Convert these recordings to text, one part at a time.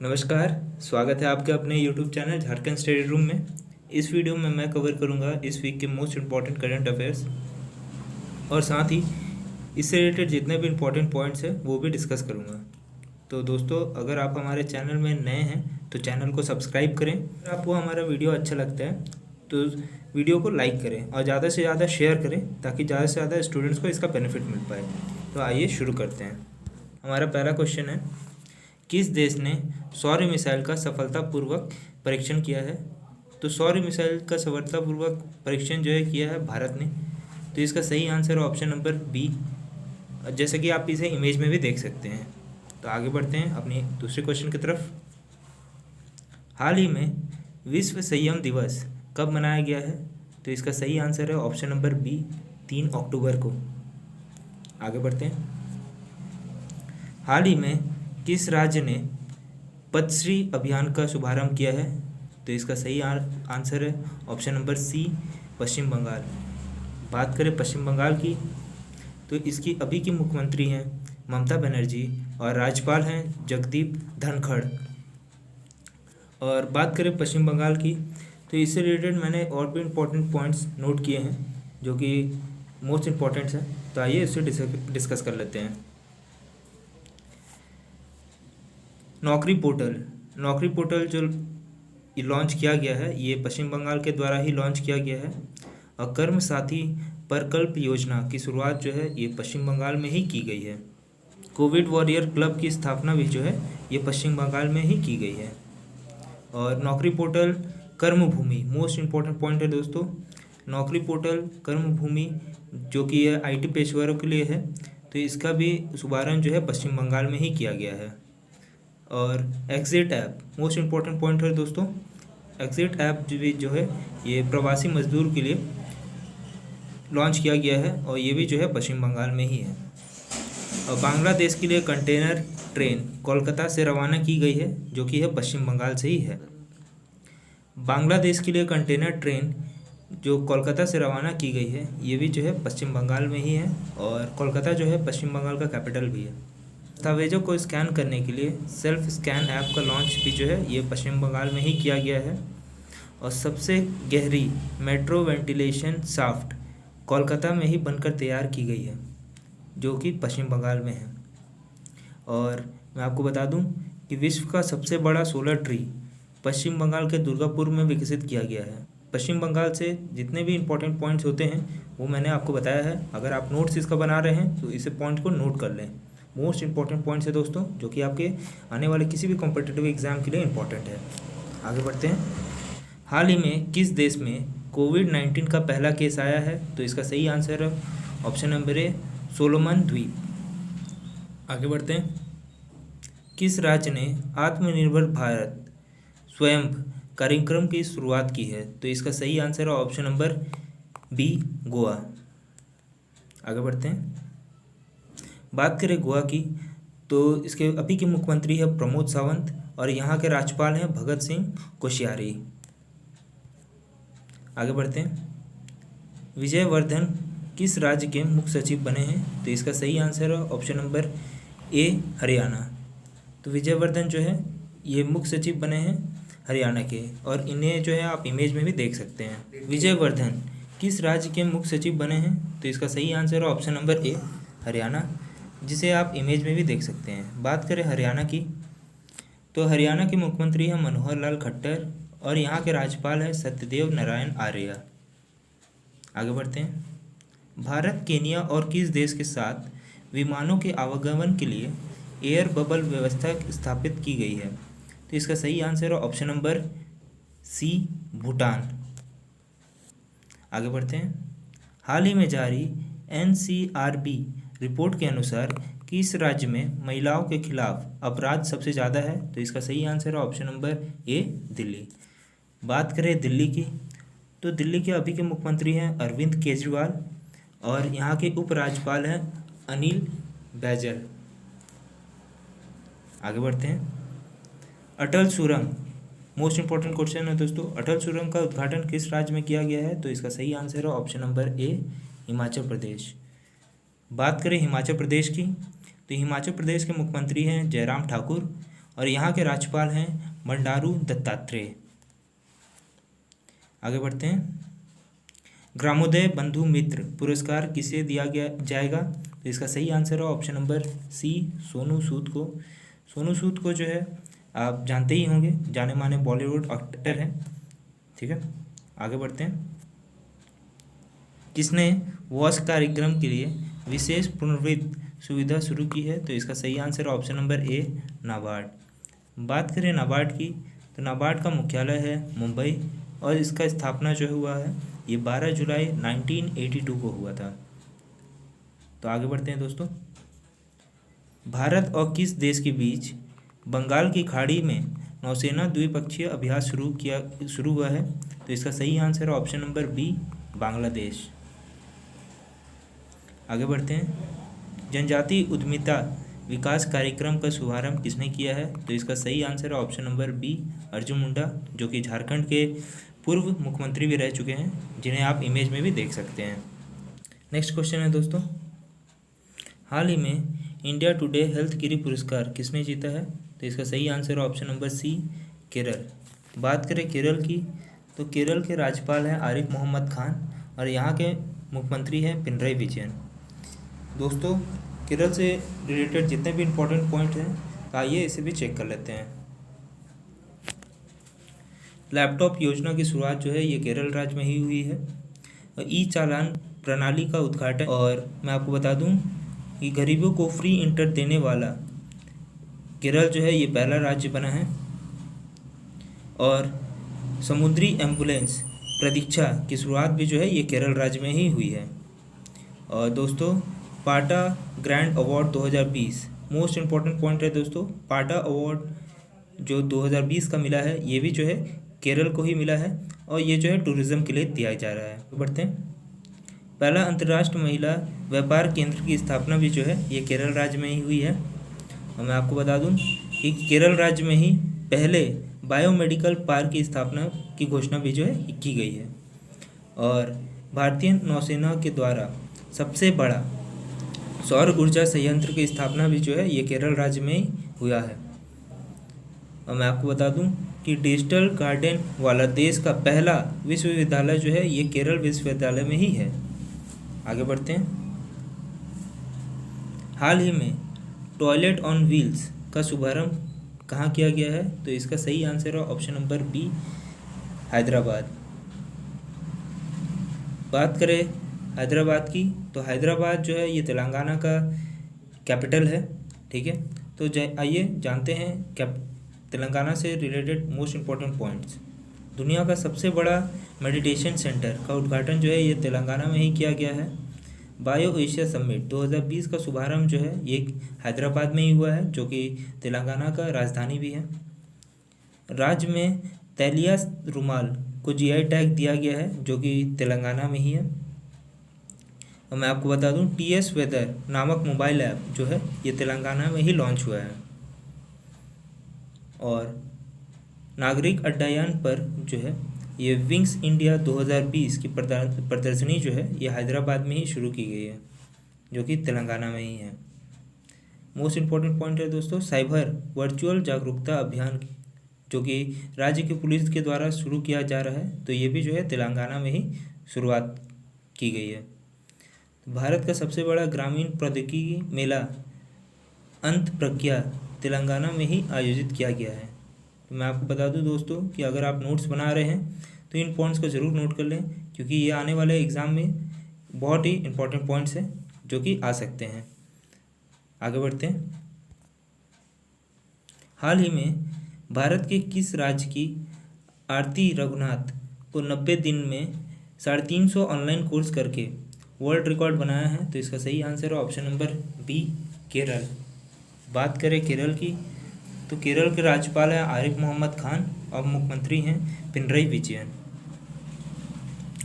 नमस्कार। स्वागत है आपके अपने YouTube channel Jharkhand study room में। इस वीडियो में मैं कवर करूंगा इस वीक के मोस्ट इम्पॉर्टेंट करंट अफेयर्स और साथ ही इससे रिलेटेड जितने भी इम्पॉर्टेंट पॉइंट्स हैं वो भी डिस्कस करूंगा। तो दोस्तों, अगर आप हमारे चैनल में नए हैं तो चैनल को सब्सक्राइब करें। अगर आपको हमारा वीडियो अच्छा लगता है तो वीडियो को लाइक करें और ज़्यादा से ज़्यादा शेयर करें ताकि ज़्यादा से ज़्यादा स्टूडेंट्स को इसका बेनिफिट मिल पाए। तो आइए शुरू करते हैं। हमारा पहला क्वेश्चन है, किस देश ने सौर मिसाइल का सफलतापूर्वक परीक्षण किया है? तो सौर मिसाइल का सफलतापूर्वक परीक्षण जो है किया है भारत ने। तो इसका सही आंसर है ऑप्शन नंबर बी, जैसे कि आप इसे इमेज में भी देख सकते हैं। तो आगे बढ़ते हैं अपनी दूसरे क्वेश्चन की तरफ। हाल ही में विश्व संयम दिवस कब मनाया गया है? तो इसका सही आंसर है ऑप्शन नंबर बी, 3 अक्टूबर को। आगे बढ़ते हैं। हाल ही में किस राज्य ने पद्मश्री अभियान का शुभारंभ किया है? तो इसका सही आंसर है ऑप्शन नंबर सी, पश्चिम बंगाल। बात करें पश्चिम बंगाल की, तो इसकी अभी की मुख्यमंत्री हैं ममता बनर्जी और राज्यपाल हैं जगदीप धनखड़। और बात करें पश्चिम बंगाल की, तो इससे रिलेटेड मैंने और भी इम्पोर्टेंट पॉइंट्स नोट किए हैं जो कि मोस्ट इम्पॉर्टेंट्स हैं। तो आइए इससे डिस्कस कर लेते हैं। नौकरी पोर्टल जो लॉन्च किया गया है ये पश्चिम बंगाल के द्वारा ही लॉन्च किया गया है। और कर्म साथी प्रकल्प योजना की शुरुआत जो है ये पश्चिम बंगाल में ही की गई है। कोविड वॉरियर क्लब की स्थापना भी जो है ये पश्चिम बंगाल में ही की गई है। और नौकरी पोर्टल कर्मभूमि, मोस्ट इम्पॉर्टेंट पॉइंट है दोस्तों। नौकरी पोर्टल कर्मभूमि जो कि है IT पेशेवरों के लिए है, तो इसका भी शुभारंभ जो है पश्चिम बंगाल में ही किया गया है। और exit app, most important point है दोस्तों। एग्जिट ऐप जो है ये प्रवासी मजदूर के लिए लॉन्च किया गया है और ये भी जो है पश्चिम बंगाल में ही है। और बांग्लादेश के लिए कंटेनर ट्रेन कोलकाता से रवाना की गई है जो कि है पश्चिम बंगाल से ही है। बांग्लादेश के लिए कंटेनर ट्रेन जो कोलकाता से रवाना की गई है ये भी जो है पश्चिम बंगाल में ही है। और कोलकाता जो है पश्चिम बंगाल का कैपिटल भी है। दस्तावेजों को स्कैन करने के लिए सेल्फ स्कैन ऐप का लॉन्च भी जो है ये पश्चिम बंगाल में ही किया गया है। और सबसे गहरी मेट्रो वेंटिलेशन शाफ्ट कोलकाता में ही बनकर तैयार की गई है जो कि पश्चिम बंगाल में है। और मैं आपको बता दूं कि विश्व का सबसे बड़ा सोलर ट्री पश्चिम बंगाल के दुर्गापुर में विकसित किया गया है। पश्चिम बंगाल से जितने भी इम्पोर्टेंट पॉइंट्स होते हैं वो मैंने आपको बताया है। अगर आप नोट्स इसका बना रहे हैं तो इसे पॉइंट को नोट कर लें। मोस्ट इम्पॉर्टेंट पॉइंट्स है दोस्तों जो कि आपके आने वाले किसी भी कॉम्पिटिटिव एग्जाम के लिए इम्पॉर्टेंट है। आगे बढ़ते हैं। हाल ही में किस देश में कोविड-19 का पहला केस आया है? तो इसका सही आंसर है ऑप्शन नंबर ए, सोलोमन द्वीप। आगे बढ़ते हैं। किस राज्य ने आत्मनिर्भर भारत स्वयं कार्यक्रम की शुरुआत की है? तो इसका सही आंसर है ऑप्शन नंबर बी, गोवा। आगे बढ़ते हैं। बात करें गोवा की, तो इसके अभी के मुख्यमंत्री है प्रमोद सावंत और यहाँ के राज्यपाल हैं भगत सिंह कोश्यारी। आगे बढ़ते हैं। विजयवर्धन किस राज्य के मुख्य सचिव बने हैं? तो इसका सही आंसर है ऑप्शन नंबर ए, हरियाणा। तो विजयवर्धन जो है ये मुख्य सचिव बने हैं हरियाणा के और इन्हें जो है आप इमेज में भी देख सकते हैं। विजयवर्धन किस राज्य के मुख्य सचिव बने हैं? तो इसका सही आंसर है ऑप्शन नंबर ए, हरियाणा, जिसे आप इमेज में भी देख सकते हैं। बात करें हरियाणा की, तो हरियाणा के मुख्यमंत्री हैं मनोहर लाल खट्टर और यहाँ के राज्यपाल हैं सत्यदेव नारायण आर्य। आगे बढ़ते हैं। भारत केन्या और किस देश के साथ विमानों के आवागमन के लिए एयर बबल व्यवस्था स्थापित की गई है? तो इसका सही आंसर है ऑप्शन नंबर सी, भूटान। आगे बढ़ते हैं। हाल ही में जारी NCRB रिपोर्ट के अनुसार किस राज्य में महिलाओं के खिलाफ अपराध सबसे ज़्यादा है? तो इसका सही आंसर है ऑप्शन नंबर ए, दिल्ली। बात करें दिल्ली की, तो दिल्ली के अभी के मुख्यमंत्री हैं अरविंद केजरीवाल और यहाँ के उपराज्यपाल हैं अनिल बैजल। आगे बढ़ते हैं। अटल सुरंग, मोस्ट इंपॉर्टेंट क्वेश्चन है दोस्तों। अटल सुरंग का उद्घाटन किस राज्य में किया गया है? तो इसका सही आंसर है ऑप्शन नंबर ए, हिमाचल प्रदेश। बात करें हिमाचल प्रदेश की, तो हिमाचल प्रदेश के मुख्यमंत्री हैं जयराम ठाकुर और यहाँ के राज्यपाल हैं बंडारू दत्तात्रेय। आगे बढ़ते हैं। ग्रामोदय बंधु मित्र पुरस्कार किसे दिया जाएगा? तो इसका सही आंसर है ऑप्शन नंबर सी, सोनू सूद को। सोनू सूद को जो है आप जानते ही होंगे, जाने माने बॉलीवुड एक्टर हैं। ठीक है, आगे बढ़ते हैं। किसने वॉश कार्यक्रम के लिए विशेष पुनर्वित्त सुविधा शुरू की है? तो इसका सही आंसर ऑप्शन नंबर ए, नाबार्ड। बात करें नाबार्ड की, तो नाबार्ड का मुख्यालय है मुंबई और इसका स्थापना जो हुआ है ये 12 जुलाई 1982 को हुआ था। तो आगे बढ़ते हैं दोस्तों। भारत और किस देश के बीच बंगाल की खाड़ी में नौसेना द्विपक्षीय अभ्यास शुरू हुआ है? तो इसका सही आंसर है ऑप्शन नंबर बी, बांग्लादेश। आगे बढ़ते हैं। जनजातीय उद्यमिता विकास कार्यक्रम का शुभारंभ किसने किया है? तो इसका सही आंसर है option number B, Arjun Munda, जो कि झारखंड के पूर्व मुख्यमंत्री भी रह चुके हैं, जिन्हें आप इमेज में भी देख सकते हैं। नेक्स्ट क्वेश्चन है दोस्तों, हाल ही में इंडिया टुडे हेल्थ गिरी पुरस्कार किसने जीता है? तो इसका सही आंसर है ऑप्शन नंबर सी, केरल। बात करें केरल की, तो केरल के राज्यपाल हैं आरिफ मोहम्मद खान और यहाँ के मुख्यमंत्री हैं पिनराई विजयन। दोस्तों, केरल से रिलेटेड जितने भी इम्पोर्टेंट पॉइंट हैं आइए इसे भी चेक कर लेते हैं। लैपटॉप योजना की शुरुआत जो है ये केरल राज्य में ही हुई है। और ई चालान प्रणाली का उद्घाटन, और मैं आपको बता दूं कि गरीबों को फ्री इंटर देने वाला केरल जो है ये पहला राज्य बना है। और समुद्री एम्बुलेंस प्रतीक्षा की शुरुआत भी जो है ये केरल राज्य में ही हुई है। और दोस्तों, पाटा grand award 2020 most important point है दोस्तों। पाटा अवार्ड जो 2020 का मिला है ये भी जो है केरल को ही मिला है और ये जो है टूरिज़्म के लिए दिया जा रहा है। तो बढ़ते हैं। पहला अंतर्राष्ट्रीय महिला व्यापार केंद्र की स्थापना भी जो है ये केरल राज्य में ही हुई है। और मैं आपको बता दूं कि केरल राज्य में ही पहले बायोमेडिकल पार्क की स्थापना की घोषणा भी जो है की गई है। और भारतीय नौसेना के द्वारा सबसे बड़ा सौर ऊर्जा संयंत्र की स्थापना भी जो है ये केरल राज्य में ही हुआ है। और मैं आपको बता दूं कि डिजिटल गार्डन वाला देश का पहला विश्वविद्यालय जो है ये केरल विश्वविद्यालय में ही है। आगे बढ़ते हैं। हाल ही में टॉयलेट ऑन व्हील्स का शुभारंभ कहाँ किया गया है? तो इसका सही आंसर है ऑप्शन नंबर बी, हैदराबाद। बात करें हैदराबाद की, तो हैदराबाद जो है ये तेलंगाना का कैपिटल है। ठीक है, तो आइए जानते हैं तेलंगाना से रिलेटेड मोस्ट इम्पॉर्टेंट पॉइंट्स। दुनिया का सबसे बड़ा मेडिटेशन सेंटर का उद्घाटन जो है ये तेलंगाना में ही किया गया है। बायो एशिया समिट 2020 का शुभारंभ जो है ये हैदराबाद में ही हुआ है, जो कि तेलंगाना का राजधानी भी है। राज्य में तैलिया रुमाल को जीआई टैग दिया गया है, जो कि तेलंगाना में ही है। और मैं आपको बता दूं टीएस वेदर नामक मोबाइल ऐप जो है ये तेलंगाना में ही लॉन्च हुआ है। और नागरिक अड्डायान पर जो है ये विंग्स इंडिया 2020 की प्रदर्शनी जो है ये हैदराबाद में ही शुरू की गई है, जो कि तेलंगाना में ही है। मोस्ट इम्पॉर्टेंट पॉइंट है दोस्तों, साइबर वर्चुअल जागरूकता अभियान जो कि राज्य की पुलिस के द्वारा शुरू किया जा रहा है, तो ये भी जो है तेलंगाना में ही शुरुआत की गई है। भारत का सबसे बड़ा ग्रामीण प्रौद्योगिकी मेला अंत प्रज्ञा तेलंगाना में ही आयोजित किया गया है। तो मैं आपको बता दूं दोस्तों कि अगर आप नोट्स बना रहे हैं तो इन पॉइंट्स को ज़रूर नोट कर लें, क्योंकि ये आने वाले एग्ज़ाम में बहुत ही इम्पोर्टेंट पॉइंट्स हैं जो कि आ सकते हैं। आगे बढ़ते हैं। हाल ही में भारत के किस राज्य की आरती रघुनाथ को 90 दिन में 350 ऑनलाइन कोर्स करके वर्ल्ड रिकॉर्ड बनाया है? तो इसका सही आंसर है ऑप्शन नंबर बी, केरल। बात करें केरल की, तो केरल के राज्यपाल हैं आरिफ मोहम्मद खान और मुख्यमंत्री हैं पिनराई विजयन।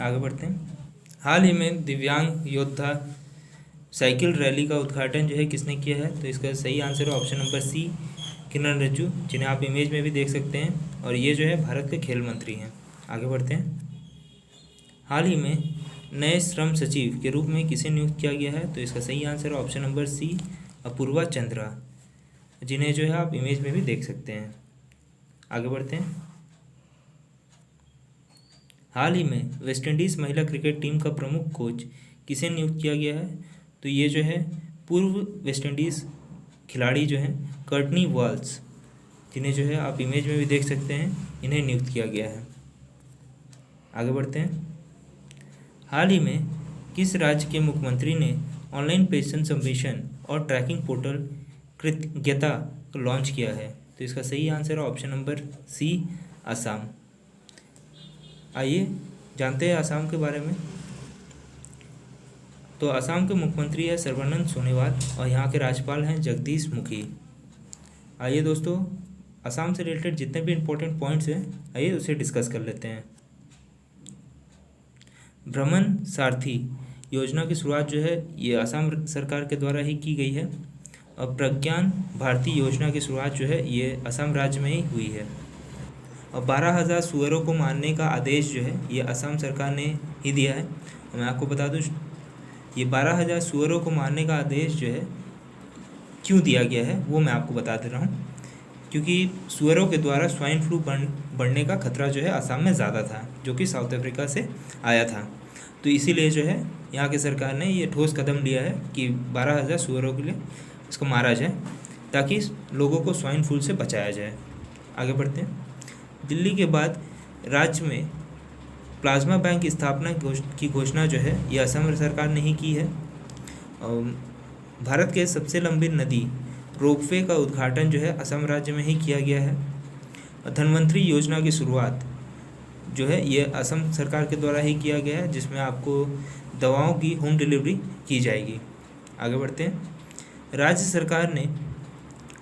आगे बढ़ते हैं। हाल ही में दिव्यांग योद्धा साइकिल रैली का उद्घाटन जो है किसने किया है? तो इसका सही आंसर है ऑप्शन नंबर सी, किरण रिजिजू, जिन्हें आप इमेज में भी देख सकते हैं, और ये जो है भारत के खेल मंत्री हैं। आगे बढ़ते हैं। हाल ही में नए श्रम सचिव के रूप में किसे नियुक्त किया गया है? तो इसका सही आंसर है option number C, Apoorva Chandra. जिन्हें जो है आप इमेज में भी देख सकते हैं। आगे बढ़ते हैं। हाल ही में वेस्टइंडीज़ महिला क्रिकेट टीम का प्रमुख कोच किसे नियुक्त किया गया है? तो ये जो है पूर्व वेस्टइंडीज़ खिलाड़ी जो हैं कर्टनी वॉल्स, जिन्हें जो है आप इमेज में भी देख सकते हैं, इन्हें नियुक्त किया गया है। आगे बढ़ते हैं। हाल ही में किस राज्य के मुख्यमंत्री ने ऑनलाइन पेंशन सबमिशन और ट्रैकिंग पोर्टल कृतज्ञता को लॉन्च किया है? तो इसका सही आंसर है ऑप्शन नंबर सी, असम। आइए जानते हैं असम के बारे में। तो असम के मुख्यमंत्री है सर्बानंद सोनोवाल और यहाँ के राज्यपाल हैं जगदीश मुखी। आइए दोस्तों, असम से रिलेटेड जितने भी इम्पोर्टेंट पॉइंट्स हैं आइए उसे डिस्कस कर लेते हैं। भ्रमण सारथी योजना की शुरुआत जो है ये असम सरकार के द्वारा ही की गई है और प्रज्ञान भारती योजना की शुरुआत जो है ये असम राज्य में ही हुई है। और 12,000 सुअरों को मारने का आदेश जो है ये असम सरकार ने ही दिया है। और मैं आपको बता दूं, ये 12,000 सुअरों को मारने का आदेश जो है क्यों दिया गया है वो मैं आपको बता दे रहा हूँ। क्योंकि सुअरों के द्वारा स्वाइन फ्लू बढ़ने का खतरा जो है असम में ज़्यादा था, जो कि साउथ अफ्रीका से आया था। तो इसीलिए जो है यहाँ की सरकार ने ये ठोस कदम लिया है कि 12,000 सुअरों के लिए इसको मारा जाए ताकि लोगों को स्वाइन फ्लू से बचाया जाए। आगे बढ़ते हैं। दिल्ली के बाद राज्य में प्लाज्मा बैंक की स्थापना की घोषणा जो है ये असम सरकार ने ही की है। भारत के सबसे लंबी नदी रोपवे का उद्घाटन जो है असम राज्य में ही किया गया है। धन्वंतरी योजना की शुरुआत जो है ये असम सरकार के द्वारा ही किया गया है, जिसमें आपको दवाओं की होम डिलीवरी की जाएगी। आगे बढ़ते हैं। राज्य सरकार ने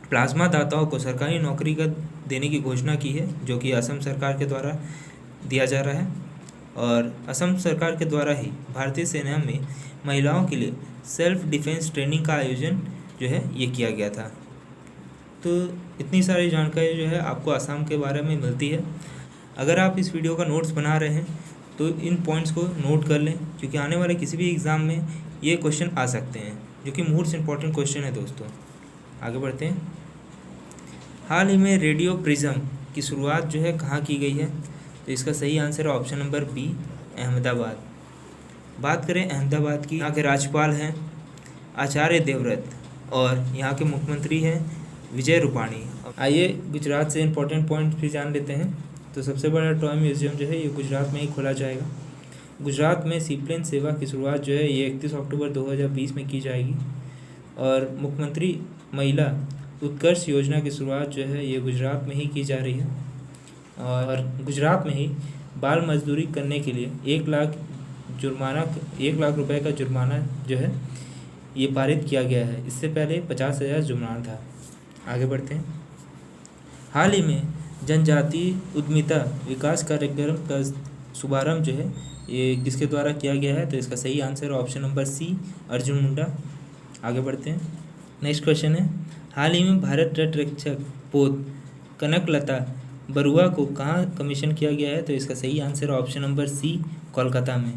प्लाज्मा दाताओं को सरकारी नौकरी का देने की घोषणा की है, जो कि असम सरकार के द्वारा दिया जा रहा है। और असम सरकार के द्वारा ही भारतीय सेना में महिलाओं के लिए सेल्फ डिफेंस ट्रेनिंग का आयोजन जो है ये किया गया था। तो इतनी सारी जानकारी जो है आपको असम के बारे में मिलती है। अगर आप इस वीडियो का नोट्स बना रहे हैं तो इन पॉइंट्स को नोट कर लें, क्योंकि आने वाले किसी भी एग्ज़ाम में ये क्वेश्चन आ सकते हैं, जो कि मोस्ट इम्पॉर्टेंट क्वेश्चन है दोस्तों। आगे बढ़ते हैं। हाल ही में रेडियो प्रिज्म की शुरुआत जो है कहाँ की गई है? तो इसका सही आंसर है ऑप्शन नंबर बी, अहमदाबाद। बात करें अहमदाबाद की, यहाँ के राज्यपाल हैं आचार्य देवव्रत और यहाँ के मुख्यमंत्री हैं विजय रूपाणी। आइए गुजरात से इम्पोर्टेंट पॉइंट भी जान लेते हैं। तो सबसे बड़ा टॉय म्यूज़ियम जो है ये गुजरात में ही खोला जाएगा। गुजरात में सीप्लेन सेवा की शुरुआत जो है ये 31 अक्टूबर 2020 में की जाएगी। और मुख्यमंत्री महिला उत्कर्ष योजना की शुरुआत जो है ये गुजरात में ही की जा रही है। और गुजरात में ही बाल मजदूरी करने के लिए 1 लाख रुपए का जुर्माना जो है ये पारित किया गया है। इससे पहले 50,000 जुर्माना था। आगे बढ़ते हैं। हाल ही में जनजातीय उद्यमिता विकास कार्यक्रम का शुभारंभ जो है ये किसके द्वारा किया गया है? तो इसका सही answer option number C, Arjun Munda. आगे बढ़ते हैं। नेक्स्ट क्वेश्चन है, हाल ही में भारत तट रक्षक पोत कनकलता बरुआ को कहाँ कमीशन किया गया है? तो इसका सही answer option number C, Kolkata में।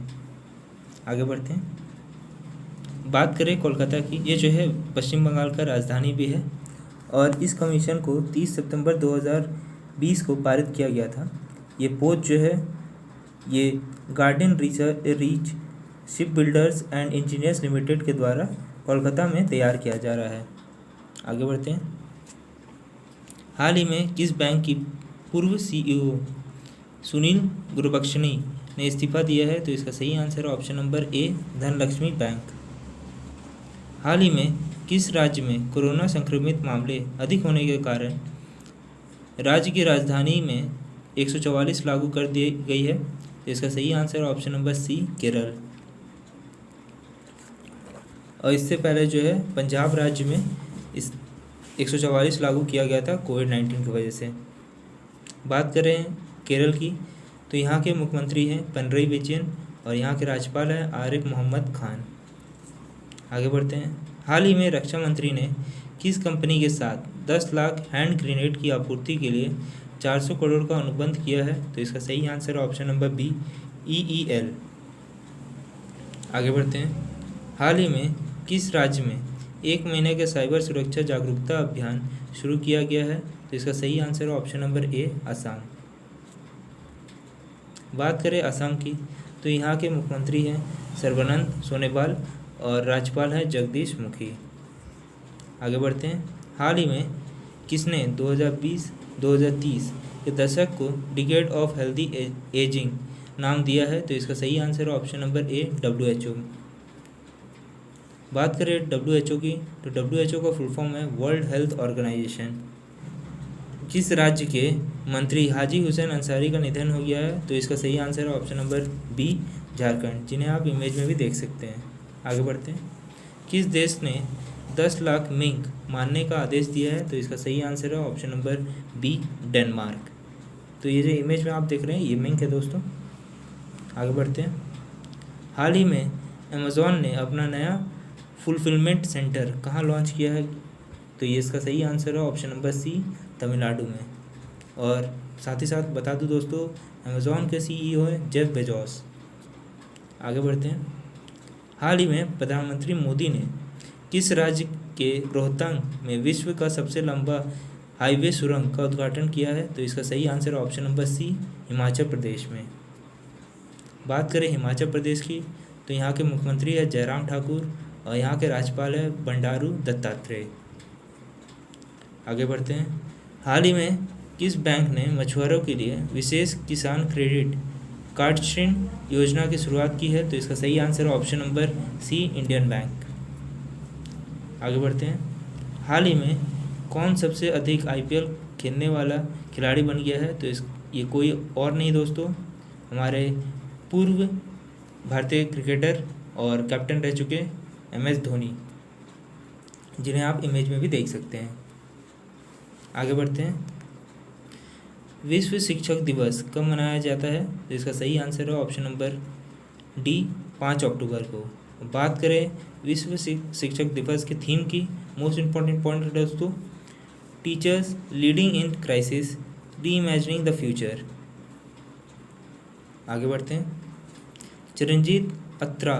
आगे बढ़ते हैं। बात करें कोलकाता की, ये जो है पश्चिम बंगाल का राजधानी भी है और इस कमीशन को 30 सितंबर 2020 को पारित किया गया था। ये पोत जो है ये garden reach ship builders and engineers limited के द्वारा कोलकाता में तैयार किया जा रहा है। आगे बढ़ते हैं। हाल ही में किस बैंक की पूर्व CEO सुनील गुरबख्शनी ने इस्तीफा दिया है? तो इसका सही answer option number A, Dhanlaxmi Bank. हाल ही में किस राज्य में कोरोना संक्रमित मामले अधिक होने के कारण राज्य की राजधानी में 144 लागू कर दी गई है? तो इसका सही answer option number C, Kerala. और इससे पहले जो है पंजाब राज्य में इस 144 लागू किया गया था कोविड-19 की वजह से। बात करें केरल की, तो यहाँ के मुख्यमंत्री हैं पिनरई विजयन और यहाँ के राज्यपाल हैं आरिफ मोहम्मद खान। आगे बढ़ते हैं। हाल ही में रक्षा मंत्री ने किस कंपनी के साथ 10 लाख हैंड ग्रेनेड की आपूर्ति के लिए 400 करोड़ का अनुबंध किया है? तो इसका सही answer option number B, EEL। आगे बढ़ते हैं। हाल ही में किस राज्य में 1 महीने के साइबर सुरक्षा जागरूकता अभियान शुरू किया गया है? तो इसका सही आंसर है ऑप्शन नंबर ए, असम। बात करें असम की, तो यहाँ के मुख्यमंत्री हैं सर्बानंद सोनोवाल और राज्यपाल हैं जगदीश मुखी। आगे बढ़ते हैं। हाल ही में किसने 2020-2030 के दशक को डिकेड ऑफ हेल्दी एजिंग नाम दिया है? तो इसका सही आंसर है ऑप्शन नंबर ए, WHO। बात करें WHO की, तो WHO का फुल फॉर्म है वर्ल्ड हेल्थ ऑर्गेनाइजेशन। किस राज्य के मंत्री हाजी हुसैन अंसारी का निधन हो गया है? तो इसका सही आंसर है ऑप्शन नंबर बी, झारखंड, जिन्हें आप इमेज में भी देख सकते हैं। आगे बढ़ते हैं। किस देश ने 10 लाख मिंक मारने का आदेश दिया है? तो इसका सही आंसर है ऑप्शन नंबर बी, डेनमार्क। तो ये जो इमेज में आप देख रहे हैं ये मिंक है दोस्तों। आगे बढ़ते हैं। हाल ही में अमेज़ॉन ने अपना नया फुलफिलमेंट सेंटर कहाँ लॉन्च किया है? तो ये इसका सही आंसर है ऑप्शन नंबर सी, तमिलनाडु में। और साथ ही साथ बता दूं दोस्तों, अमेज़ॉन के CEO है जेफ बेजोस। आगे बढ़ते हैं। हाल ही में प्रधानमंत्री मोदी ने किस राज्य के रोहतांग में विश्व का सबसे लंबा हाईवे सुरंग का उद्घाटन किया है? तो इसका सही answer option number C, Himachal Pradesh में। बात करें हिमाचल प्रदेश की, तो यहाँ के मुख्यमंत्री है जयराम ठाकुर और यहाँ के राज्यपाल है बंडारू दत्तात्रेय। आगे बढ़ते हैं। हाल ही में किस बैंक ने मछुआरों के लिए विशेष किसान क्रेडिट कार्ड ऋण योजना की शुरुआत की है? तो इसका सही आंसर है option number C, Indian Bank. आगे बढ़ते हैं। हाल ही में कौन सबसे अधिक IPL खेलने वाला खिलाड़ी बन गया है? तो ये कोई और नहीं दोस्तों, हमारे पूर्व भारतीय क्रिकेटर और कैप्टन रह चुके MS धोनी, जिन्हें आप इमेज में भी देख सकते हैं। आगे बढ़ते हैं। विश्व शिक्षक दिवस कब मनाया जाता है? तो इसका सही आंसर है ऑप्शन नंबर डी, 5 अक्टूबर को। बात करें विश्व शिक्षक दिवस के थीम की, मोस्ट इम्पॉर्टेंट पॉइंट है दोस्तों, टीचर्स लीडिंग इन क्राइसिस, री इमेजिनिंग द फ्यूचर। आगे बढ़ते हैं। चिरंजीत अत्रा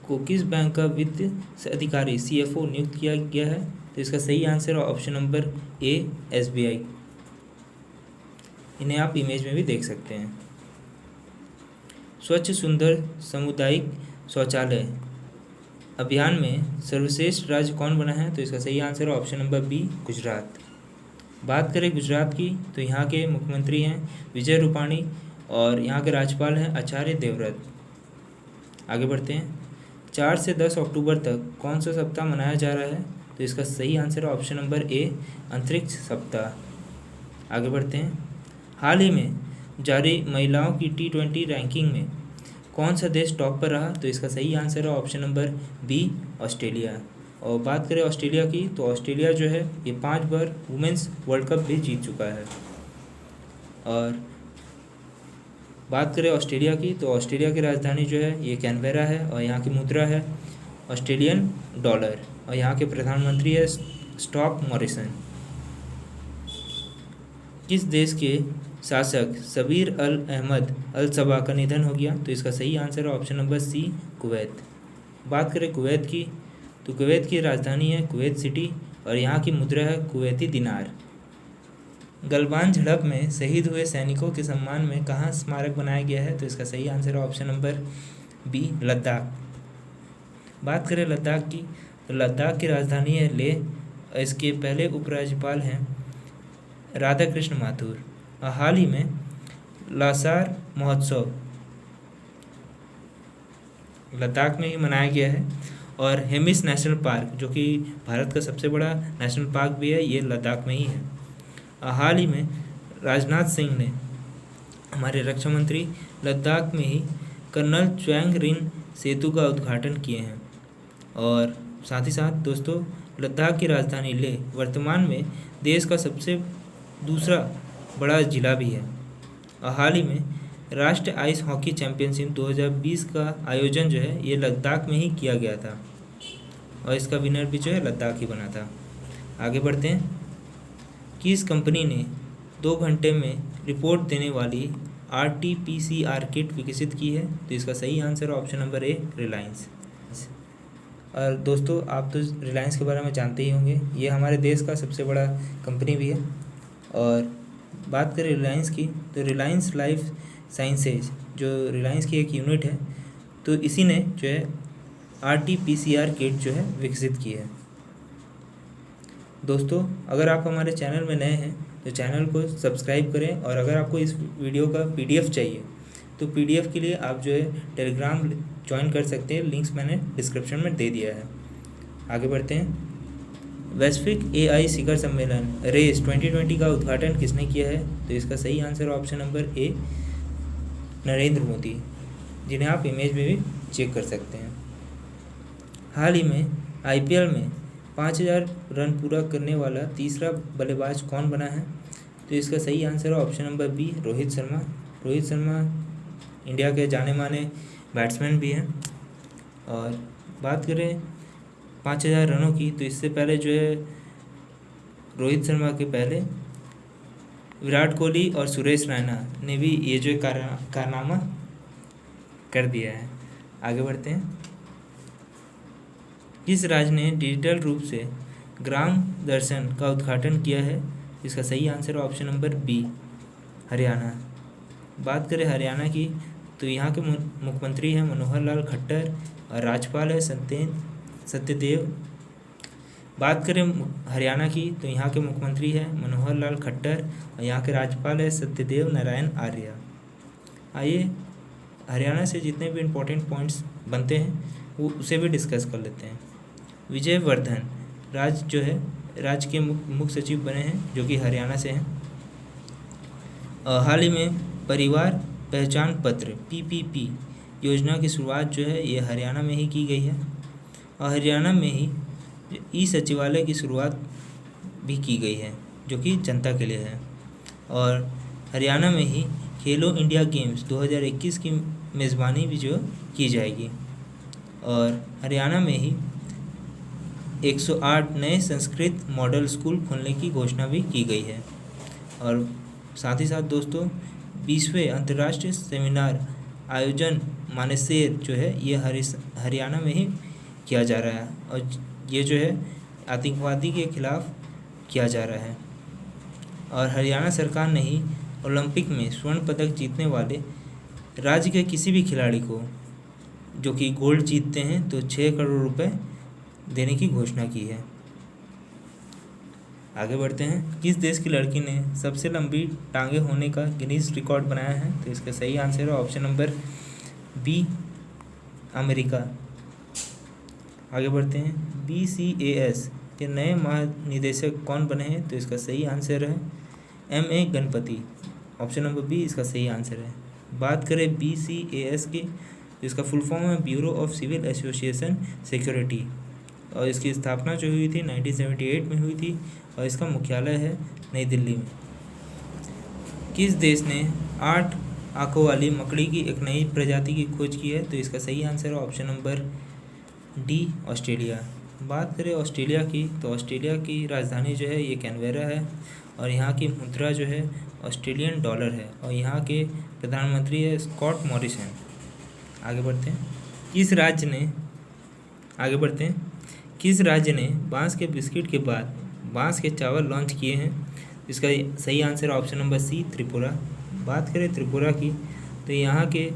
को किस बैंक का वित्त अधिकारी CFO नियुक्त किया गया है? तो इसका सही आंसर है ऑप्शन नंबर ए, SBI। इन्हें आप इमेज में भी देख सकते हैं। स्वच्छ सुंदर सामुदायिक शौचालय अभियान में सर्वश्रेष्ठ राज्य कौन बना है? तो इसका सही आंसर है ऑप्शन नंबर बी, गुजरात। बात करें गुजरात की, तो यहाँ के मुख्यमंत्री हैं विजय रूपाणी और यहाँ के राज्यपाल हैं आचार्य देवव्रत। आगे बढ़ते हैं। 4 से 10 अक्टूबर तक कौन सा सप्ताह मनाया जा रहा है? तो इसका सही आंसर है ऑप्शन नंबर ए, अंतरिक्ष सप्ताह। आगे बढ़ते हैं। हाल ही में जारी महिलाओं की T20 रैंकिंग में कौन सा देश टॉप पर रहा? तो इसका सही आंसर है ऑप्शन नंबर बी, ऑस्ट्रेलिया। और बात करें ऑस्ट्रेलिया की, तो ऑस्ट्रेलिया जो है ये 5 बार वुमेंस वर्ल्ड कप भी जीत चुका है। और बात करें ऑस्ट्रेलिया की, तो ऑस्ट्रेलिया की राजधानी जो है ये कैनबेरा है और यहाँ की मुद्रा है ऑस्ट्रेलियन डॉलर और यहाँ के प्रधानमंत्री है स्कॉट मॉरिसन। किस देश के शासक शबीर अल अहमद अल सबा का निधन हो गया? तो इसका सही आंसर है ऑप्शन नंबर सी, कुवैत। बात करें कुवैत की, तो कुवैत की राजधानी है कुवैत सिटी और यहाँ की मुद्रा है कुवैती दिनार। गलवान झड़प में शहीद हुए सैनिकों के सम्मान में कहाँ स्मारक बनाया गया है? तो इसका सही आंसर है ऑप्शन नंबर बी, लद्दाख। बात करें लद्दाख की, तो लद्दाख की राजधानी है लेह और इसके पहले उपराज्यपाल हैं राधा कृष्ण माथुर। और हाल ही में लासार महोत्सव लद्दाख में ही मनाया गया है और हेमिस नेशनल पार्क, जो कि भारत का सबसे बड़ा नेशनल पार्क भी है, ये लद्दाख में ही है। हाल ही में राजनाथ सिंह ने, हमारे रक्षा मंत्री, लद्दाख में ही कर्नल च्वेंग रिन सेतु का उद्घाटन किए हैं। और साथ ही साथ दोस्तों, लद्दाख की राजधानी लेह वर्तमान में देश का सबसे दूसरा बड़ा जिला भी है। और हाल ही में राष्ट्रीय आइस हॉकी चैंपियनशिप 2020 का आयोजन जो है ये लद्दाख में ही किया गया था और इसका विनर भी जो है लद्दाख ही बना था। आगे बढ़ते हैं। किस कंपनी ने 2 घंटे में रिपोर्ट देने वाली RT-PCR किट विकसित की है? तो इसका सही आंसर ऑप्शन नंबर ए, रिलायंस। और दोस्तों आप तो रिलायंस के बारे में जानते ही होंगे, ये हमारे देश का सबसे बड़ा कंपनी भी है। और बात करें रिलायंस की, तो रिलायंस लाइफ साइंसेज जो रिलायंस की एक यूनिट है, तो इसी ने जो है RT-PCR किट जो है विकसित की है। दोस्तों अगर आप हमारे चैनल में नए हैं तो चैनल को सब्सक्राइब करें, और अगर आपको इस वीडियो का PDF चाहिए तो PDF के लिए आप जो है टेलीग्राम ज्वाइन कर सकते हैं, लिंक्स मैंने डिस्क्रिप्शन में दे दिया है। आगे बढ़ते हैं। वैश्विक AI शिखर सम्मेलन रेस 2020 का उद्घाटन किसने किया है? तो इसका सही answer option number A, Narendra Modi, जिन्हें आप इमेज में भी चेक कर सकते हैं। हाल ही में IPL में 5000 रन पूरा करने वाला तीसरा बल्लेबाज कौन बना है? तो इसका सही आंसर है option number B, Rohit Sharma. Rohit Sharma India के जाने माने बैट्समैन भी हैं। और बात करें 5000 रनों की, तो इससे पहले जो है रोहित शर्मा के पहले विराट कोहली और सुरेश रैना ने भी ये जो कारनामा कर दिया है। आगे बढ़ते हैं। किस राज्य ने डिजिटल रूप से ग्राम दर्शन का उद्घाटन किया है? इसका सही answer option number B, Haryana. बात करें हरियाणा की, तो यहाँ के मुख्यमंत्री हैं मनोहर लाल खट्टर और राज्यपाल है सत्यदेव। बात करें हरियाणा की, तो यहाँ के मुख्यमंत्री हैं मनोहर लाल खट्टर और यहाँ के राज्यपाल है सत्यदेव नारायण आर्य। आइए हरियाणा से जितने भी इम्पोर्टेंट पॉइंट्स बनते हैं वो उसे भी डिस्कस कर लेते हैं। विजय वर्धन राज्य के मुख्य सचिव बने हैं, जो कि हरियाणा से हैं। हाल ही में परिवार पहचान पत्र PPP योजना की शुरुआत जो है ये हरियाणा में ही की गई है। और हरियाणा में ही ई-सचिवालय की शुरुआत भी की गई है, जो कि जनता के लिए है। और हरियाणा में ही खेलो इंडिया गेम्स 2021 की मेज़बानी भी जो की जाएगी। और हरियाणा में ही 108 नए संस्कृत मॉडल स्कूल खोलने की घोषणा भी की गई है। और साथ ही साथ दोस्तों 20वें अंतर्राष्ट्रीय सेमिनार आयोजन मानेसर जो है ये हरियाणा में ही किया जा रहा है, और ये जो है आतंकवादी के खिलाफ किया जा रहा है। और हरियाणा सरकार ने ही ओलंपिक में स्वर्ण पदक जीतने वाले राज्य के किसी भी खिलाड़ी को जो कि गोल्ड जीतते हैं तो 6 करोड़ रुपए देने की घोषणा की है। आगे बढ़ते हैं। किस देश की लड़की ने सबसे लंबी टांगे होने का गिनीज रिकॉर्ड बनाया है? तो इसका सही आंसर है ऑप्शन नंबर B, अमेरिका। आगे बढ़ते हैं। BCAS के नए महानिदेशक कौन बने हैं? तो इसका सही आंसर है MA Ganpati, option number B इसका सही आंसर है। बात करें BCAS की, तो इसका फुल फॉर्म है bureau of civil association security, और इसकी स्थापना जो हुई थी 1978 में हुई थी, और इसका मुख्यालय है नई दिल्ली में। किस देश ने 8 आंखों वाली मकड़ी की एक नई प्रजाति की खोज की है? तो इसका सही आंसर है ऑप्शन नंबर D, ऑस्ट्रेलिया। बात करें ऑस्ट्रेलिया की, तो ऑस्ट्रेलिया की राजधानी जो है ये कैनबेरा है, और यहाँ की मुद्रा जो है ऑस्ट्रेलियन डॉलर है, और यहाँ के प्रधानमंत्री है स्कॉट मॉरिसन। आगे बढ़ते हैं। किस राज्य ने बांस के बिस्किट के बाद बांस के चावल लॉन्च किए हैं? इसका सही answer option number C, Tripura. बात करें त्रिपुरा की, तो यहाँ के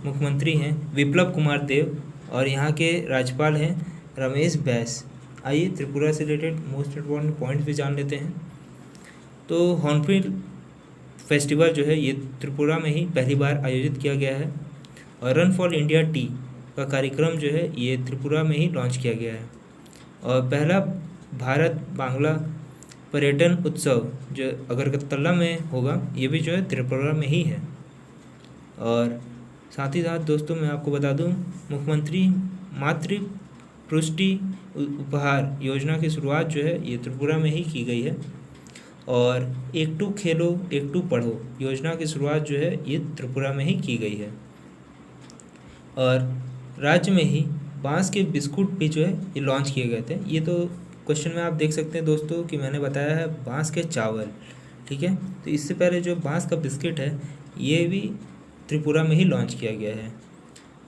मुख्यमंत्री हैं विप्लव कुमार देव, और यहाँ के राज्यपाल हैं रमेश बैस। आइए त्रिपुरा से रिलेटेड मोस्ट इम्पॉर्टेंट पॉइंट्स भी जान लेते हैं। तो हॉर्नबिल फेस्टिवल जो है ये त्रिपुरा में ही पहली बार आयोजित किया गया है, और रन फॉर इंडिया टी का कार्यक्रम जो है ये त्रिपुरा में ही लॉन्च किया गया है। और पहला भारत बांग्ला पर्यटन उत्सव जो अगरतला में होगा ये भी जो है त्रिपुरा में ही है। और साथ ही साथ दोस्तों मैं आपको बता दूं, मुख्यमंत्री मातृ पुष्टि उपहार योजना की शुरुआत जो है ये त्रिपुरा में ही की गई है। और एक टू खेलो एक टू पढ़ो योजना की शुरुआत जो है ये त्रिपुरा में ही की गई है। और राज्य में ही बांस के बिस्कुट भी जो है ये लॉन्च किए गए थे। ये तो क्वेश्चन में आप देख सकते हैं दोस्तों कि मैंने बताया है बांस के चावल, ठीक है। तो इससे पहले जो बांस का बिस्किट है ये भी त्रिपुरा में ही लॉन्च किया गया है।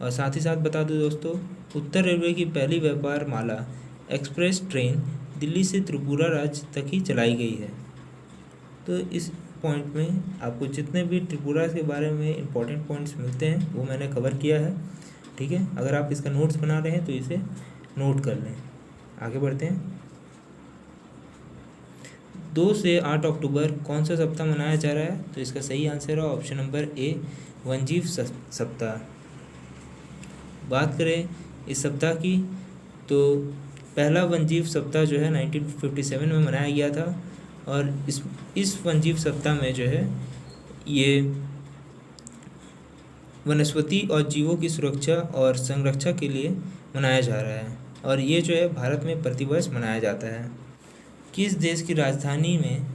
और साथ ही साथ बता दूं दोस्तों, उत्तर रेलवे की पहली व्यापार माला एक्सप्रेस ट्रेन दिल्ली से त्रिपुरा राज्य तक ही चलाई गई है। तो इस पॉइंट में आपको जितने भी त्रिपुरा के बारे में इंपॉर्टेंट पॉइंट्स मिलते हैं वो मैंने कवर किया है। ठीक है, अगर आप इसका नोट्स बना रहे हैं तो इसे नोट कर लें। आगे बढ़ते हैं। 2 से 8 अक्टूबर कौन सा सप्ताह मनाया जा रहा है? तो इसका सही आंसर है ऑप्शन नंबर ए, वनजीव सप्ताह। बात करें इस सप्ताह की, तो पहला वनजीव सप्ताह जो है 1957 में मनाया गया था, और इस वनजीव सप्ताह में जो है ये वनस्पति और जीवों की सुरक्षा और संरक्षण के लिए मनाया जा रहा है, और ये जो है भारत में प्रतिवर्ष मनाया जाता है। किस देश की राजधानी में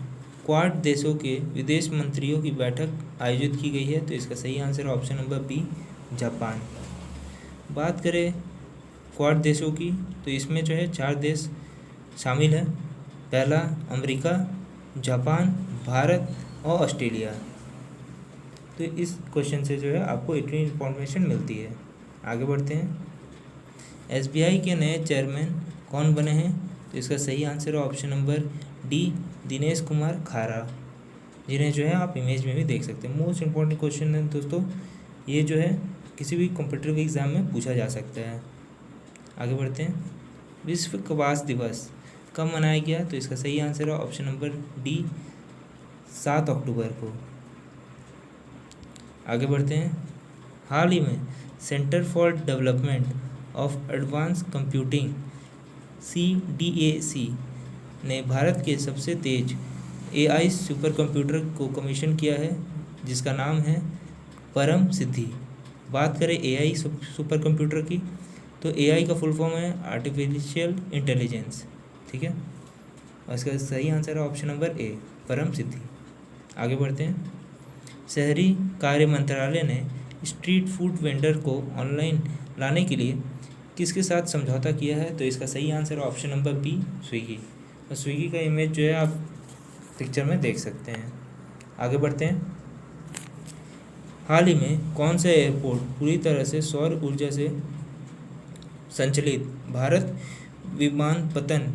क्वाड देशों के विदेश मंत्रियों की बैठक आयोजित की गई है? तो इसका सही आंसर है ऑप्शन नंबर बी, जापान। बात करें क्वाड देशों की, तो इसमें जो है 4 देश शामिल है। पहला अमेरिका, जापान, भारत और ऑस्ट्रेलिया। तो इस क्वेश्चन से जो है आपको इतनी इन्फॉर्मेशन मिलती है। आगे बढ़ते हैं। एसबीआई के नए चेयरमैन कौन बने हैं? तो इसका सही आंसर है option number D, Dinesh Kumar खारा, जिन्हें जो है आप इमेज में भी देख सकते हैं। मोस्ट इम्पॉर्टेंट क्वेश्चन है दोस्तों, ये जो है किसी भी कॉम्पिटिटिव एग्जाम में पूछा जा सकता है। आगे बढ़ते हैं। विश्व कपास दिवस कब मनाया गया? तो इसका सही आंसर है ऑप्शन नंबर डी, 7 अक्टूबर को। आगे बढ़ते हैं। हाल ही में centre for development of advance computing CDAC ने भारत के सबसे तेज AI सुपर कंप्यूटर को कमीशन किया है, जिसका नाम है परम सिद्धि। बात करें AI सुपर कंप्यूटर की, तो AI का फुल फॉर्म है आर्टिफिशियल इंटेलिजेंस। ठीक है, और इसका सही आंसर है ऑप्शन नंबर ए, परम सिद्धि। आगे बढ़ते हैं। शहरी कार्य मंत्रालय ने स्ट्रीट फूड वेंडर को ऑनलाइन लाने के लिए किसके साथ समझौता किया है? तो इसका सही आंसर है ऑप्शन नंबर बी, स्विगी। और स्विगी का इमेज जो है आप पिक्चर में देख सकते हैं। आगे बढ़ते हैं। हाल ही में कौन सा एयरपोर्ट पूरी तरह से सौर ऊर्जा से संचालित भारत विमानपत्तन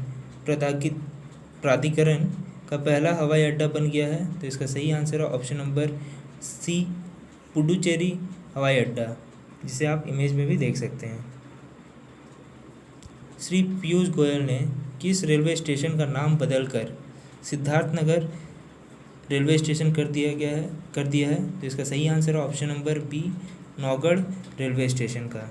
प्राधिकरण का पहला हवाई अड्डा बन गया है? तो इसका सही आंसर है ऑप्शन नंबर सी, पुडुचेरी हवाई अड्डा, जिसे आप इमेज में भी देख सकते हैं। श्री पीयूष गोयल ने किस रेलवे स्टेशन का नाम बदलकर सिद्धार्थनगर रेलवे स्टेशन कर दिया है? तो इसका सही आंसर है option number B, Naugarh railway station का।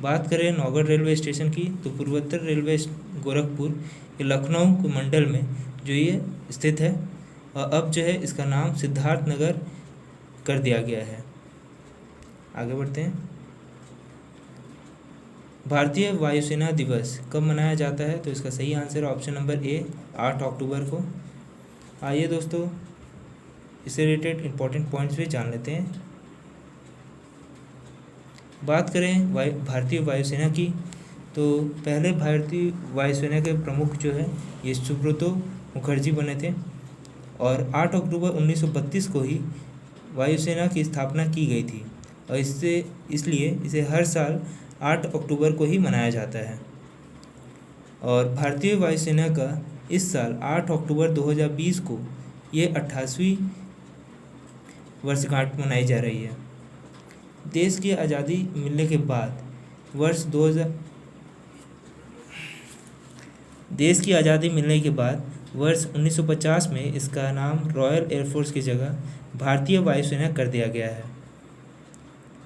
बात करें नौगढ़ रेलवे स्टेशन की, तो पूर्वोत्तर रेलवे गोरखपुर के लखनऊ के मंडल में जो ये स्थित है, और अब जो है इसका नाम सिद्धार्थनगर कर दिया गया है। आगे बढ़ते हैं। भारतीय वायुसेना दिवस कब मनाया जाता है? तो इसका सही आंसर ऑप्शन नंबर ए, 8 अक्टूबर को। आइए दोस्तों, इससे रिलेटेड इंपॉर्टेंट पॉइंट्स भी जान लेते हैं। बात करें भारतीय वायुसेना की, तो पहले भारतीय वायुसेना के प्रमुख जो है ये सुब्रतो मुखर्जी बने थे, और 8 अक्टूबर 1932 को ही वायुसेना की स्थापना की गई थी, और इसलिए इसे हर साल 8 अक्टूबर को ही मनाया जाता है। और भारतीय वायुसेना का इस साल 8 अक्टूबर 2020 को ये 88वीं वर्षगांठ मनाई जा रही है। देश की आज़ादी मिलने के बाद वर्ष 1950 में इसका नाम रॉयल एयरफोर्स की जगह भारतीय वायुसेना कर दिया गया है।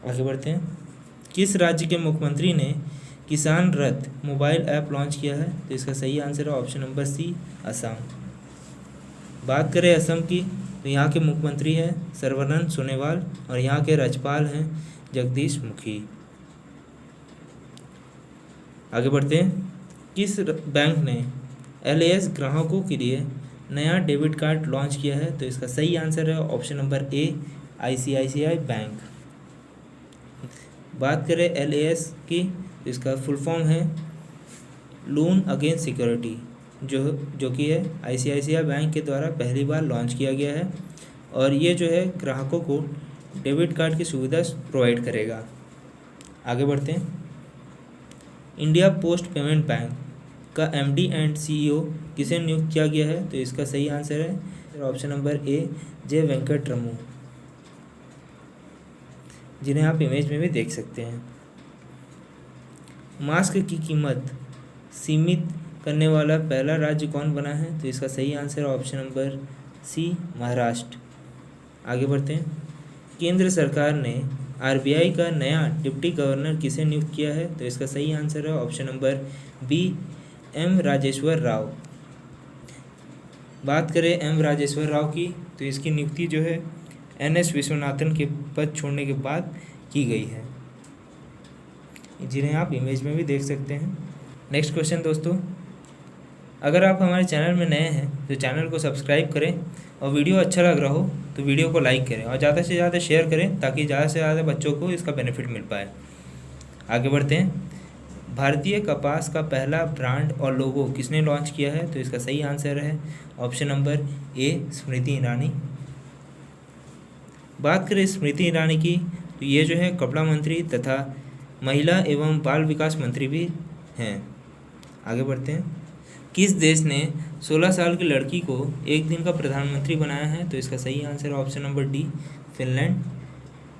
आगे बढ़ते हैं। किस राज्य के मुख्यमंत्री ने किसान रथ मोबाइल ऐप लॉन्च किया है? तो इसका सही आंसर है ऑप्शन नंबर सी, असम। बात करें असम की, तो यहाँ के मुख्यमंत्री हैं सर्बानंद सोनोवाल, और यहाँ के राज्यपाल हैं जगदीश मुखी। आगे बढ़ते हैं। किस बैंक ने LAS ग्राहकों के लिए नया डेबिट कार्ड लॉन्च किया है? तो इसका सही आंसर है ऑप्शन नंबर ए, ICICI बैंक। बात करें LAS की, तो इसका फुल फॉर्म है लोन अगेंस्ट सिक्योरिटी, जो कि है ICICI बैंक के द्वारा पहली बार लॉन्च किया गया है, और ये जो है ग्राहकों को डेबिट कार्ड की सुविधा प्रोवाइड करेगा। आगे बढ़ते हैं। इंडिया पोस्ट पेमेंट बैंक का एमडी एंड सीईओ किसे नियुक्त किया गया है? तो इसका सही आंसर है ऑप्शन नंबर ए, जे वेंकटरमू, जिन्हें आप इमेज में भी देख सकते हैं। मास्क की कीमत सीमित करने वाला पहला राज्य कौन बना है? तो इसका सही आंसर है ऑप्शन नंबर सी, महाराष्ट्र। आगे बढ़ते हैं। केंद्र सरकार ने आरबीआई का नया डिप्टी गवर्नर किसे नियुक्त किया है? तो इसका सही आंसर है option number B, M Rajeshwar Rao. बात करें एम राजेश्वर राव की, तो इसकी नियुक्ति जो है एनएस विश्वनाथन के पद छोड़ने के बाद की गई है, जिन्हें आप इमेज में भी देख सकते हैं। नेक्स्ट क्वेश्चन दोस्तों, अगर आप हमारे चैनल में नए हैं तो चैनल को सब्सक्राइब करें और वीडियो अच्छा लग रहा हो तो वीडियो को लाइक करें और ज़्यादा से ज़्यादा शेयर करें ताकि ज़्यादा से ज़्यादा बच्चों को इसका बेनिफिट मिल पाए। आगे बढ़ते हैं। भारतीय कपास का पहला ब्रांड और लोगो किसने लॉन्च किया है? तो इसका सही आंसर है ऑप्शन नंबर ए, स्मृति ईरानी। बात करें स्मृति ईरानी की, तो ये जो है कपड़ा मंत्री तथा महिला एवं बाल विकास मंत्री भी हैं। आगे बढ़ते हैं। किस देश ने 16 साल की लड़की को एक दिन का प्रधानमंत्री बनाया है? तो इसका सही आंसर है ऑप्शन नंबर डी, फिनलैंड।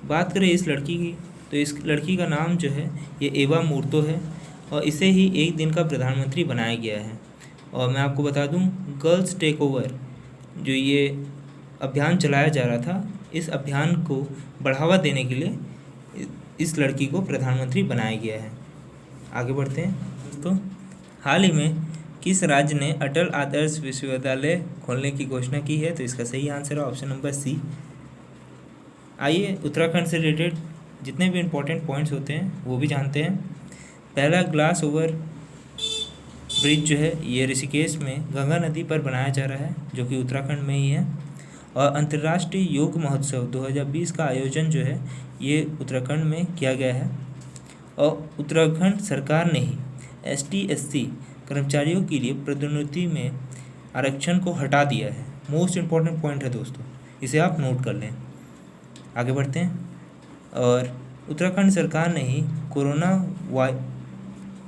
बात करें इस लड़की की, तो इस लड़की का नाम जो है ये एवा मूर्तो है और इसे ही एक दिन का प्रधानमंत्री बनाया गया है। और मैं आपको बता दूं, गर्ल्स टेक ओवर जो ये अभियान चलाया जा रहा था, इस अभियान को बढ़ावा देने के लिए इस लड़की को प्रधानमंत्री बनाया गया है। आगे बढ़ते हैं दोस्तों। हाल ही में किस राज्य ने अटल आदर्श विश्वविद्यालय खोलने की घोषणा की है? तो इसका सही आंसर है ऑप्शन नंबर सी। आइए उत्तराखंड से रिलेटेड जितने भी इम्पोर्टेंट पॉइंट्स होते हैं वो भी जानते हैं। पहला ग्लास ओवर ब्रिज जो है ये ऋषिकेश में गंगा नदी पर बनाया जा रहा है, जो कि उत्तराखंड में ही है। और अंतर्राष्ट्रीय योग महोत्सव 2020 का आयोजन जो है ये उत्तराखंड में किया गया है। और उत्तराखंड सरकार ने ही ST/SC कर्मचारियों के लिए पदोन्नति में आरक्षण को हटा दिया है। मोस्ट इम्पॉर्टेंट पॉइंट है दोस्तों, इसे आप नोट कर लें। आगे बढ़ते हैं। और उत्तराखंड सरकार ने ही कोरोना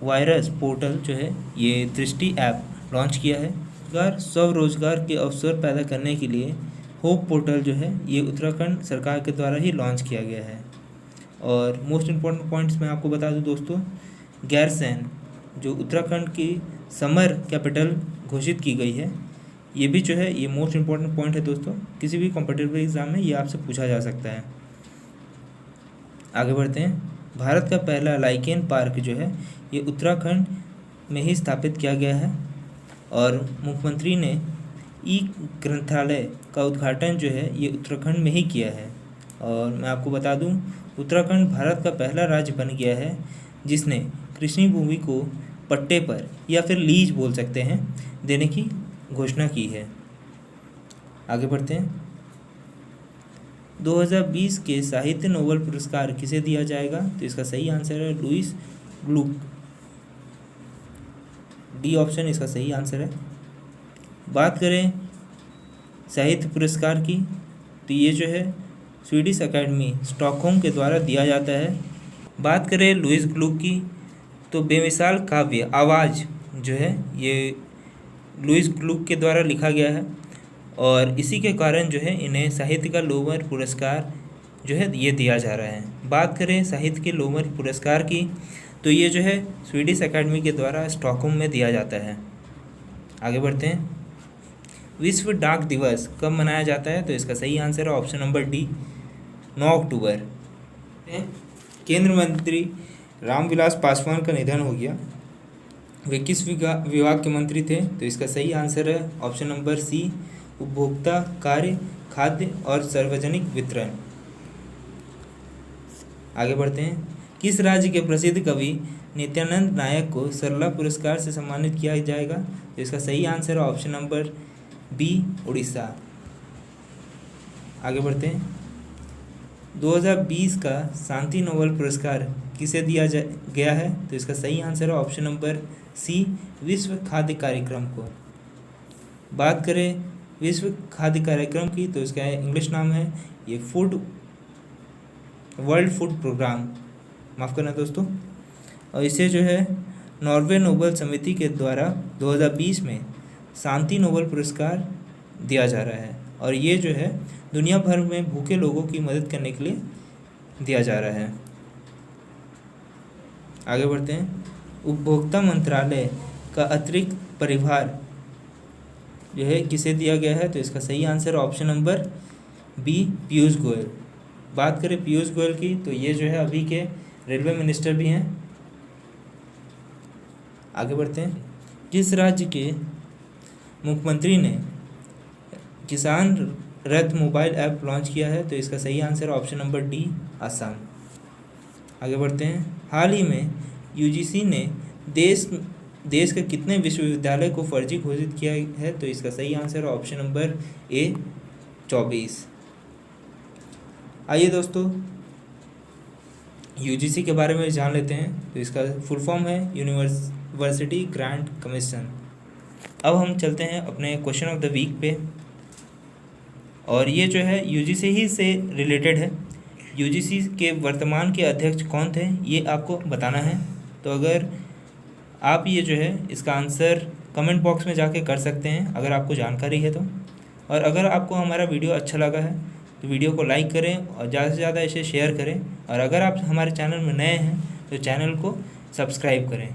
वायरस पोर्टल जो है ये दृष्टि ऐप लॉन्च किया है। स्वरोजगार के अवसर पैदा करने के लिए होप पोर्टल जो है ये उत्तराखंड सरकार के द्वारा ही लॉन्च किया गया है। और मोस्ट इम्पॉर्टेंट पॉइंट्स मैं आपको बता दूं दोस्तों, गैरसैंण जो उत्तराखंड की समर कैपिटल घोषित की गई है, ये भी जो है ये मोस्ट इम्पॉर्टेंट पॉइंट है दोस्तों, किसी भी कॉम्पिटिटिव एग्जाम में ये आपसे पूछा जा सकता है। आगे बढ़ते हैं। भारत का पहला लाइकेन पार्क जो है ये उत्तराखंड में ही स्थापित किया गया है। और मुख्यमंत्री ने ई ग्रंथालय का उद्घाटन जो है ये उत्तराखंड में ही किया है। और मैं आपको बता दूं, उत्तराखंड भारत का पहला राज्य बन गया है जिसने कृषि भूमि को पट्टे पर या फिर लीज बोल सकते हैं देने की घोषणा की है। आगे बढ़ते हैं। 2020 के साहित्य नोबेल पुरस्कार किसे दिया जाएगा? तो इसका सही आंसर है लुईस ग्लुक, डी ऑप्शन इसका सही आंसर है। बात करें साहित्य पुरस्कार की, तो ये जो है स्वीडिश अकेडमी स्टॉकहोम के द्वारा दिया जाता है। बात करें लुईस ग्लुक की, तो बेमिसाल काव्य आवाज़ जो है ये लुईस ग्लुक के द्वारा लिखा गया है और इसी के कारण जो है इन्हें साहित्य का नोबेल पुरस्कार जो है ये दिया जा रहा है। बात करें साहित्य के नोबेल पुरस्कार की, तो ये जो है स्वीडिश अकेडमी के द्वारा स्टॉकहोम में दिया जाता है। आगे बढ़ते हैं। विश्व डाक दिवस कब मनाया जाता है? तो इसका सही आंसर है ऑप्शन नंबर डी, 9 अक्टूबर। केंद्र मंत्री रामविलास पासवान का निधन हो गया। वे किस विभाग के मंत्री थे? तो इसका सही आंसर है ऑप्शन नंबर सी, उपभोक्ता कार्य, खाद्य और सार्वजनिक वितरण। आगे बढ़ते हैं। किस राज्य के प्रसिद्ध कवि नित्यानंद नायक को सरला पुरस्कार से सम्मानित किया जाएगा? तो इसका सही आंसर है ऑप्शन नंबर बी, उड़ीसा। आगे बढ़ते हैं। 2020 का शांति नोबेल पुरस्कार किसे दिया गया है? तो इसका सही आंसर है ऑप्शन नंबर सी, विश्व खाद्य कार्यक्रम को। बात करें विश्व खाद्य कार्यक्रम की, तो इसका इंग्लिश नाम है ये फूड वर्ल्ड फूड प्रोग्राम, माफ़ करना दोस्तों। और इसे जो है नॉर्वे नोबेल समिति के द्वारा 2020 में शांति नोबेल पुरस्कार दिया जा रहा है, और ये जो है दुनिया भर में भूखे लोगों की मदद करने के लिए दिया जा रहा है। आगे बढ़ते हैं। उपभोक्ता मंत्रालय का अतिरिक्त परिभार जो है किसे दिया गया है, तो इसका सही answer option number B, Piyush Goyal. बात करें पीयूष गोयल की, तो ये जो है अभी के रेलवे मिनिस्टर भी हैं। आगे बढ़ते हैं। किस राज्य के मुख्यमंत्री ने किसान रथ मोबाइल ऐप लॉन्च किया है, तो इसका सही answer option number D, Assam. आगे बढ़ते हैं। हाल ही में यूजीसी ने देश के कितने विश्वविद्यालय को फर्जी घोषित किया है, तो इसका सही आंसर ऑप्शन नंबर ए, 24। आइए दोस्तों यूजीसी के बारे में जान लेते हैं। तो इसका फुल फॉर्म है यूनिवर्सिटी ग्रांट कमीशन। अब हम चलते हैं अपने क्वेश्चन ऑफ द वीक पे, और ये जो है यूजीसी ही से रिलेटेड है। यूजीसी के वर्तमान के अध्यक्ष कौन थे, ये आपको बताना है। तो अगर आप ये जो है इसका आंसर कमेंट बॉक्स में जाके कर सकते हैं अगर आपको जानकारी है तो। और अगर आपको हमारा वीडियो अच्छा लगा है तो वीडियो को लाइक करें और ज़्यादा से ज़्यादा इसे शेयर करें। और अगर आप हमारे चैनल में नए हैं तो चैनल को सब्सक्राइब करें।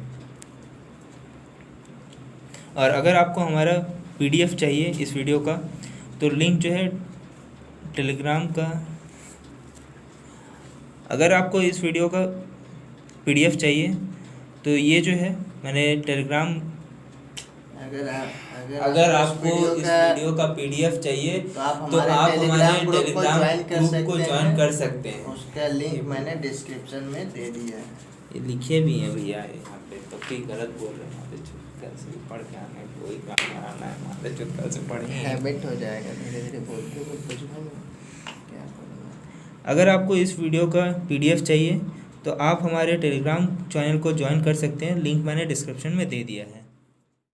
और अगर आपको हमारा पीडीएफ चाहिए इस वीडियो का, तो लिंक जो है टेलीग्राम का, अगर आपको इस वीडियो का पीडीएफ चाहिए तो ये जो है मैंने टेलीग्राम, अगर आपको इस वीडियो का पीडीएफ चाहिए तो आप हमारे टेलीग्राम ग्रुप को ज्वाइन कर सकते हैं। उसका लिंक मैंने डिस्क्रिप्शन में दे दिया है। ये लिखे भी हैं भैया यहाँ पे, तो भी गलत बोल रहे हैं। कल से पढ़ के आना है, कोई काम आना है, माले कल से पढ़ेंगे, हैबिट हो जाएगा, धीरे धीरे बोलते हो कुछ क्या करूँगा। अगर आपको इस वीडियो का पीडीएफ चाहिए तो आप हमारे टेलीग्राम चैनल को ज्वाइन कर सकते हैं। लिंक मैंने डिस्क्रिप्शन में दे दिया है।